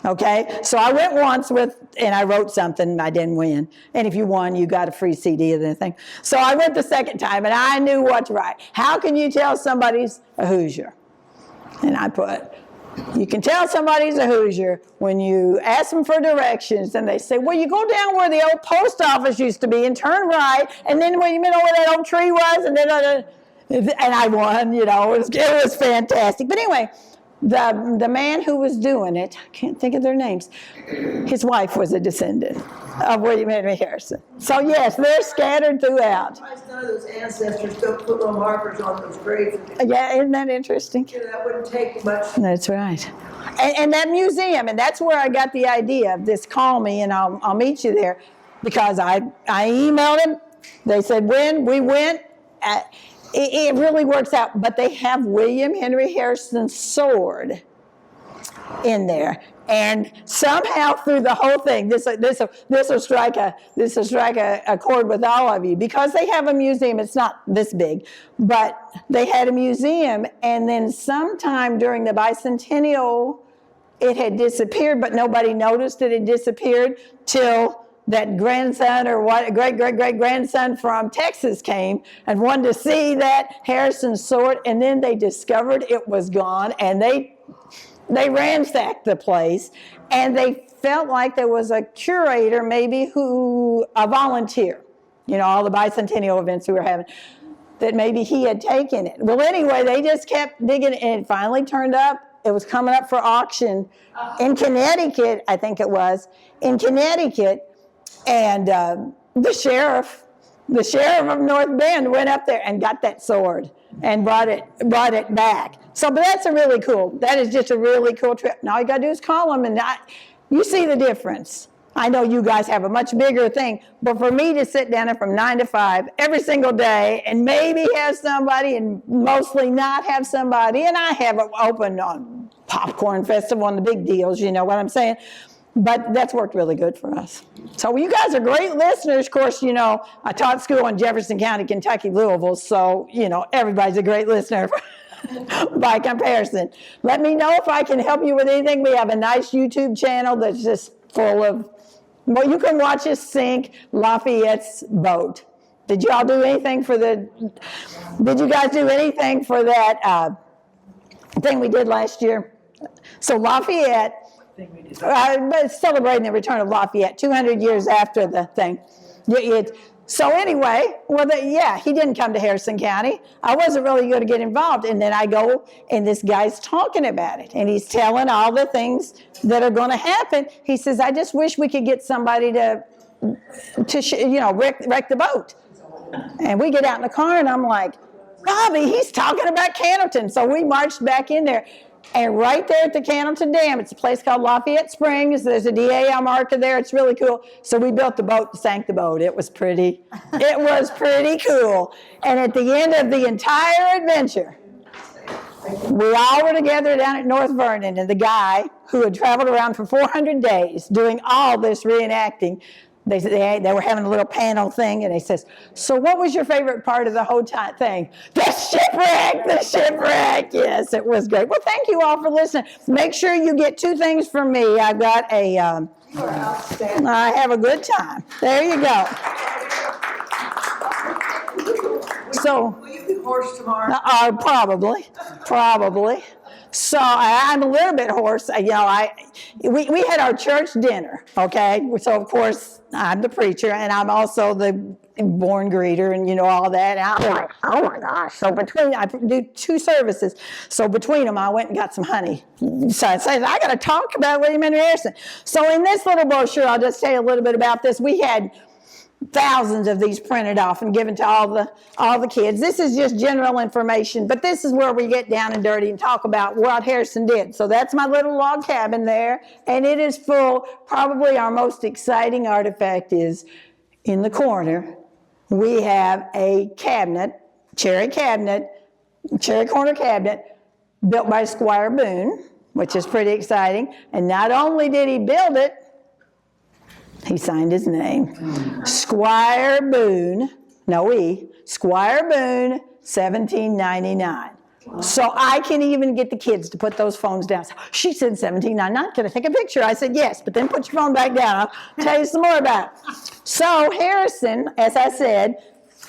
Okay, so I went once and I wrote something, I didn't win. And if you won, you got a free CD of the thing. So I went the second time and I knew what to write. How can you tell somebody's a Hoosier? And I put, you can tell somebody's a Hoosier when you ask them for directions and they say, well, you go down where the old post office used to be and turn right, and then when you know where that old tree was, and then and I won, it was fantastic. But anyway, the man who was doing it, I can't think of their names, his wife was a descendant of William Henry Harrison. So yes, they're scattered throughout. None of those ancestors don't put little markers on those graves. Yeah, isn't that interesting? That wouldn't take much. That's right. And that museum, and that's where I got the idea of this, call me and I'll meet you there, because I emailed them. They said when we went. It really works out, but they have William Henry Harrison's sword in there, and somehow through the whole thing, this will strike a chord with all of you, because they have a museum. It's not this big, but they had a museum, and then sometime during the bicentennial, it had disappeared, but nobody noticed it had disappeared till that grandson or great-great-great-grandson from Texas came and wanted to see that Harrison sword, and then they discovered it was gone, and they ransacked the place, and they felt like there was a curator maybe a volunteer, all the bicentennial events we were having, that maybe he had taken it. Well, anyway, they just kept digging, and it finally turned up. It was coming up for auction in Connecticut, I think it was, in Connecticut. And the sheriff of North Bend went up there and got that sword and brought it back. So, but that is just a really cool trip. Now all you got to do is call them, and you see the difference. I know you guys have a much bigger thing, but for me to sit down from 9 to 5 every single day and maybe have somebody and mostly not have somebody, and I have it open on Popcorn Festival and the big deals, you know what I'm saying? But that's worked really good for us. So you guys are great listeners. Of course, I taught school in Jefferson County, Kentucky, Louisville, so, everybody's a great listener by comparison. Let me know if I can help you with anything. We have a nice YouTube channel that's just full of, well, you can watch us sink Lafayette's boat. Did you guys do anything for that thing we did last year? So Lafayette, celebrating the return of Lafayette 200 years after the thing. So anyway, he didn't come to Harrison County. I wasn't really going to get involved. And then I go, and this guy's talking about it. And he's telling all the things that are going to happen. He says, I just wish we could get somebody to wreck the boat. And we get out in the car, and I'm like, Bobby, he's talking about Cannleton. So we marched back in there. And right there at the Cannleton Dam, it's a place called Lafayette Springs. There's a DAL marker there. It's really cool. So we built the boat, sank the boat. It was pretty cool. And at the end of the entire adventure, we all were together down at North Vernon, and the guy who had traveled around for 400 days doing all this reenacting, they were having a little panel thing, and he says, so what was your favorite part of the whole thing? The shipwreck. Yes, it was great. Well, thank you all for listening. Make sure you get 2 things from me. I've got I have a good time. There you go. So, Will you be hoarse tomorrow? probably. So I'm a little bit hoarse. We had our church dinner, okay? So of course I'm the preacher and I'm also the born greeter and all that. And I'm like, oh my gosh. So I do 2 services. So between them, I went and got some honey. So I said, I got to talk about William Henry Harrison. So in this little brochure, I'll just tell you a little bit about this. We had thousands of these printed off and given to all the kids. This is just general information, but this is where we get down and dirty and talk about what Harrison did. So that's my little log cabin there, and it is full. Probably our most exciting artifact is in the corner. We have a cabinet, cherry corner cabinet, built by Squire Boone, which is pretty exciting. And not only did he build it, he signed his name. Squire Boone, Squire Boone, 1799. So I can even get the kids to put those phones down. She said 1799, can I take a picture? I said, yes, but then put your phone back down. I'll tell you some more about it. So Harrison, as I said,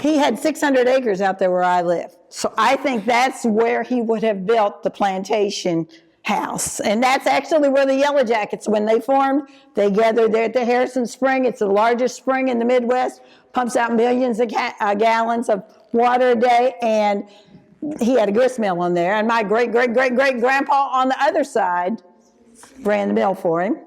he had 600 acres out there where I live. So I think that's where he would have built the plantation house. And that's actually where the Yellow Jackets, when they formed, they gathered there at the Harrison Spring. It's the largest spring in the Midwest, pumps out millions of gallons of water a day, and he had a grist mill on there. And my great-great-great-great-grandpa on the other side ran the mill for him.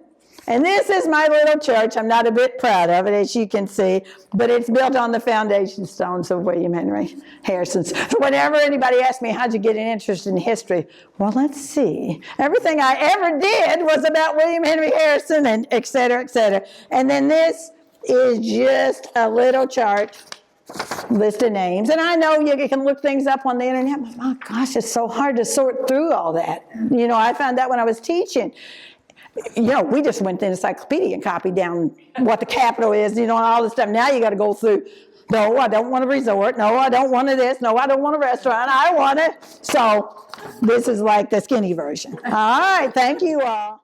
And this is my little church. I'm not a bit proud of it, as you can see, but it's built on the foundation stones of William Henry Harrison. So whenever anybody asks me, how'd you get an interest in history? Well, let's see. Everything I ever did was about William Henry Harrison and et cetera, et cetera. And then this is just a little chart, list of names. And I know you can look things up on the internet, but my gosh, it's so hard to sort through all that. I found that when I was teaching. We just went to the encyclopedia and copied down what the capital is, and all this stuff. Now you got to go through, no, I don't want a resort. No, I don't want this. No, I don't want a restaurant. I want it. So this is like the skinny version. All right. Thank you all.